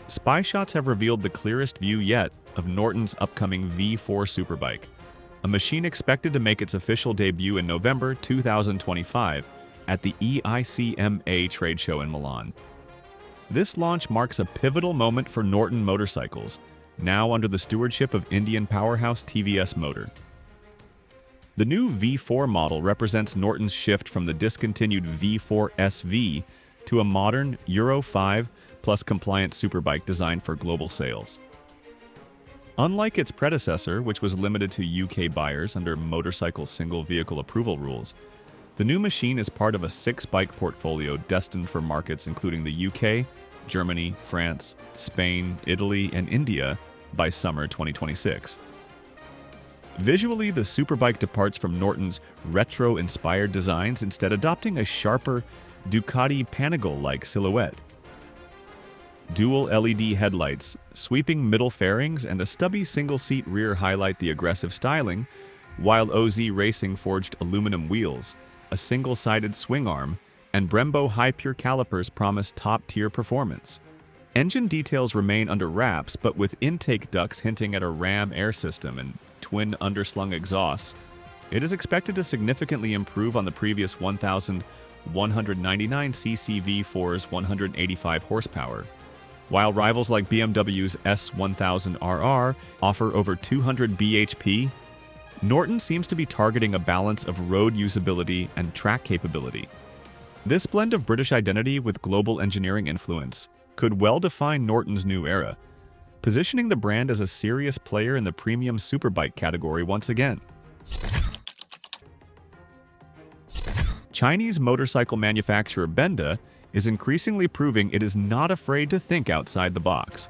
Spy shots have revealed the clearest view yet of Norton's upcoming V4 Superbike, a machine expected to make its official debut in November 2025 at the EICMA trade show in Milan. This launch marks a pivotal moment for Norton Motorcycles, now under the stewardship of Indian powerhouse TVS Motor. The new V4 model represents Norton's shift from the discontinued V4 SV to a modern Euro 5 plus compliant superbike designed for global sales. Unlike its predecessor, which was limited to UK buyers under motorcycle single vehicle approval rules, the new machine is part of a 6-bike portfolio destined for markets including the UK, Germany, France, Spain, Italy, and India by summer 2026. Visually, the Superbike departs from Norton's retro-inspired designs, instead adopting a sharper Ducati Panigale-like silhouette. Dual LED headlights, sweeping middle fairings, and a stubby single-seat rear highlight the aggressive styling, while OZ Racing forged aluminum wheels, a single-sided swing arm, and Brembo Hypure calipers promise top-tier performance. Engine details remain under wraps, but with intake ducts hinting at a ram air system and twin underslung exhausts, it is expected to significantly improve on the previous 1,199cc V4's 185 horsepower. While rivals like BMW's S1000RR offer over 200 bhp, Norton seems to be targeting a balance of road usability and track capability. This blend of British identity with global engineering influence could well define Norton's new era, positioning the brand as a serious player in the premium superbike category once again. Chinese motorcycle manufacturer Benda is increasingly proving it is not afraid to think outside the box.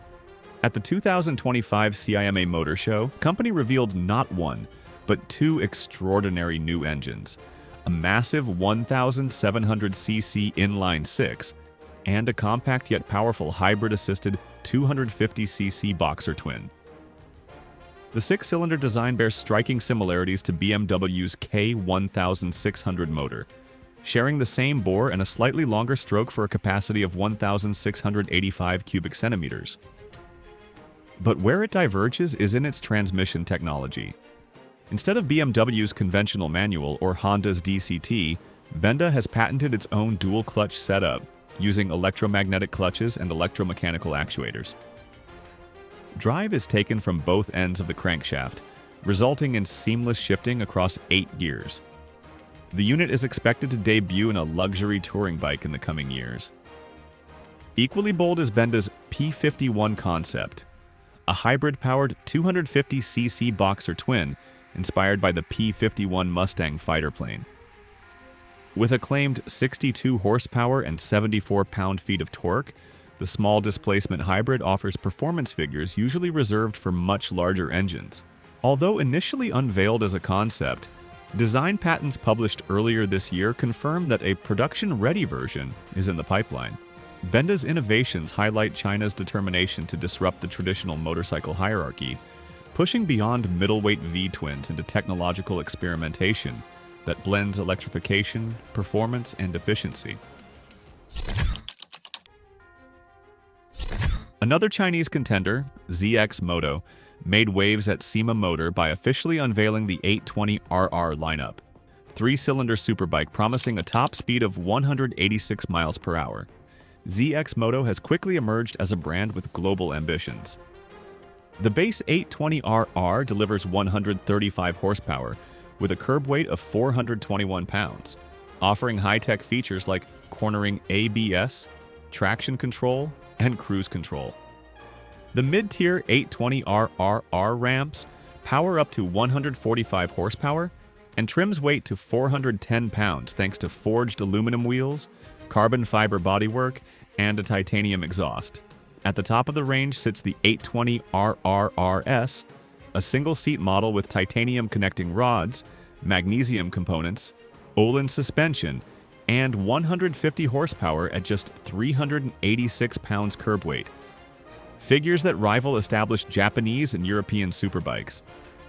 At the 2025 CIMA Motor Show, the company revealed not one, but two extraordinary new engines, a massive 1,700cc inline-6 and a compact yet powerful hybrid-assisted 250cc boxer twin. The six-cylinder design bears striking similarities to BMW's K1600 motor, sharing the same bore and a slightly longer stroke for a capacity of 1,685 cubic centimeters. But where it diverges is in its transmission technology. Instead of BMW's conventional manual or Honda's DCT, Benda has patented its own dual-clutch setup, using electromagnetic clutches and electromechanical actuators. Drive is taken from both ends of the crankshaft, resulting in seamless shifting across 8 gears. The unit is expected to debut in a luxury touring bike in the coming years. Equally bold is Benda's P51 concept, a hybrid-powered 250cc boxer twin inspired by the P51 Mustang fighter plane. With acclaimed 62 horsepower and 74 pound-feet of torque, the small displacement hybrid offers performance figures usually reserved for much larger engines. Although initially unveiled as a concept, design patents published earlier this year confirm that a production-ready version is in the pipeline. Benda's innovations highlight China's determination to disrupt the traditional motorcycle hierarchy, pushing beyond middleweight V-twins into technological experimentation that blends electrification, performance, and efficiency. Another Chinese contender, ZXMoto, made waves at SEMA Motor by officially unveiling the 820RR lineup, 3-cylinder superbike promising a top speed of 186 miles per hour. ZXMoto has quickly emerged as a brand with global ambitions. The base 820RR delivers 135 horsepower, with a curb weight of 421 pounds, offering high-tech features like cornering ABS, traction control, and cruise control. The mid-tier 820RR ramps power up to 145 horsepower and trims weight to 410 pounds thanks to forged aluminum wheels, carbon fiber bodywork, and a titanium exhaust. At the top of the range sits the 820RRRS, a single-seat model with titanium connecting rods, magnesium components, Olin suspension, and 150 horsepower at just 386 pounds curb weight. Figures that rival established Japanese and European superbikes.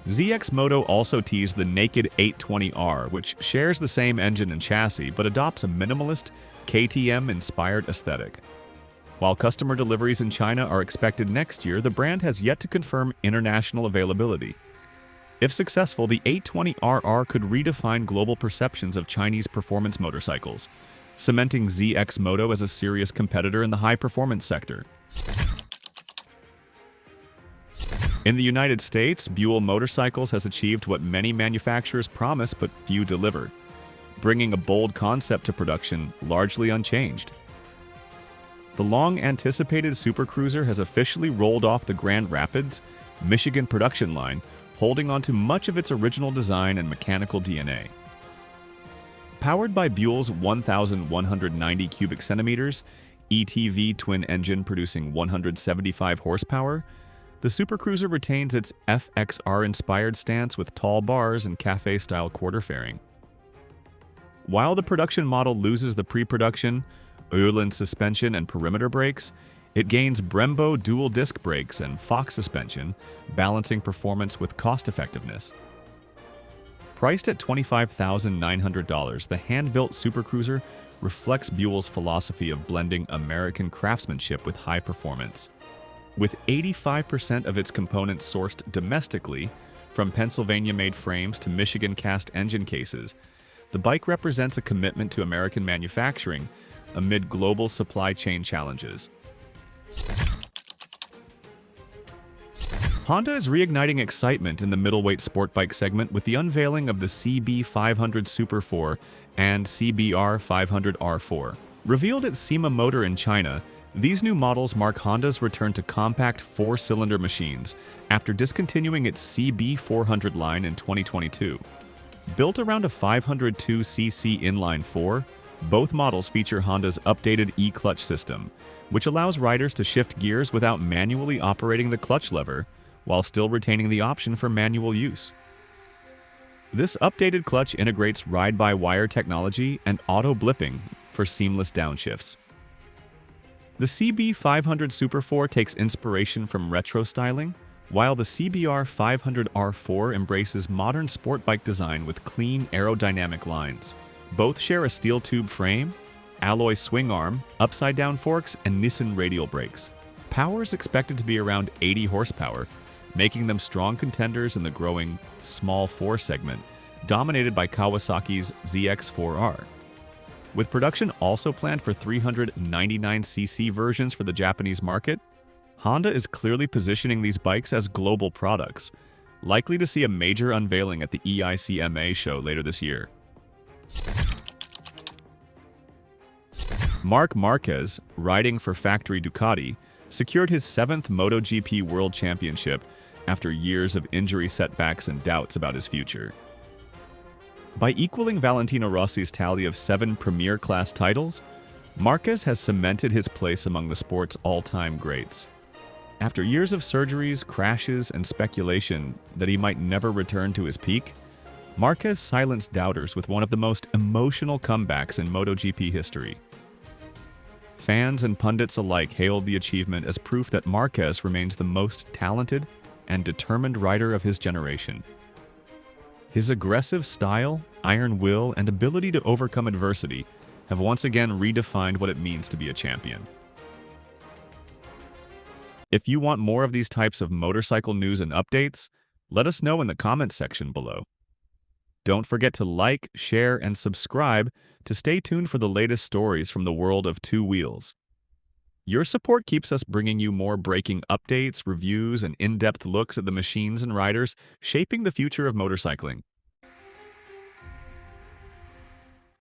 ZXMoto also teased the naked 820R, which shares the same engine and chassis but adopts a minimalist, KTM-inspired aesthetic. While customer deliveries in China are expected next year, the brand has yet to confirm international availability. If successful, the 820RR could redefine global perceptions of Chinese performance motorcycles, cementing ZXMoto as a serious competitor in the high-performance sector. In the United States, Buell Motorcycles has achieved what many manufacturers promise but few deliver, bringing a bold concept to production largely unchanged. The long-anticipated supercruiser has officially rolled off the Grand Rapids, Michigan production line, holding on to much of its original design and mechanical DNA. Powered by Buell's 1,190 cubic centimeters ETV twin engine producing 175 horsepower, the supercruiser retains its FXR-inspired stance with tall bars and cafe-style quarter fairing. While the production model loses the pre-production Öhlins suspension and perimeter brakes, it gains Brembo dual-disc brakes and Fox suspension, balancing performance with cost-effectiveness. Priced at $25,900, the hand-built supercruiser reflects Buell's philosophy of blending American craftsmanship with high performance. With 85% of its components sourced domestically, from Pennsylvania-made frames to Michigan-cast engine cases, the bike represents a commitment to American manufacturing amid global supply chain challenges. Honda is reigniting excitement in the middleweight sport bike segment with the unveiling of the CB500 Super4 and CBR500R4. Revealed at SEMA Motor in China, these new models mark Honda's return to compact four-cylinder machines after discontinuing its CB400 line in 2022. Built around a 502cc inline-4, both models feature Honda's updated e-clutch system, which allows riders to shift gears without manually operating the clutch lever, while still retaining the option for manual use. This updated clutch integrates ride-by-wire technology and auto-blipping for seamless downshifts. The CB500 Super4 takes inspiration from retro styling, while the CBR500R4 embraces modern sport bike design with clean aerodynamic lines. Both share a steel tube frame, alloy swing arm, upside-down forks, and Nissan radial brakes. Power is expected to be around 80 horsepower, making them strong contenders in the growing small 4 segment, dominated by Kawasaki's ZX4R. With production also planned for 399cc versions for the Japanese market, Honda is clearly positioning these bikes as global products, likely to see a major unveiling at the EICMA show later this year. Marc Marquez, riding for factory Ducati, secured his 7th MotoGP World Championship after years of injury setbacks and doubts about his future. By equaling Valentino Rossi's tally of 7 Premier Class titles, Marquez has cemented his place among the sport's all-time greats. After years of surgeries, crashes, and speculation that he might never return to his peak, Marquez silenced doubters with one of the most emotional comebacks in MotoGP history. Fans and pundits alike hailed the achievement as proof that Marquez remains the most talented and determined rider of his generation. His aggressive style, iron will, and ability to overcome adversity have once again redefined what it means to be a champion. If you want more of these types of motorcycle news and updates, let us know in the comments section below. Don't forget to like, share, and subscribe to stay tuned for the latest stories from the world of two wheels. Your support keeps us bringing you more breaking updates, reviews, and in-depth looks at the machines and riders shaping the future of motorcycling.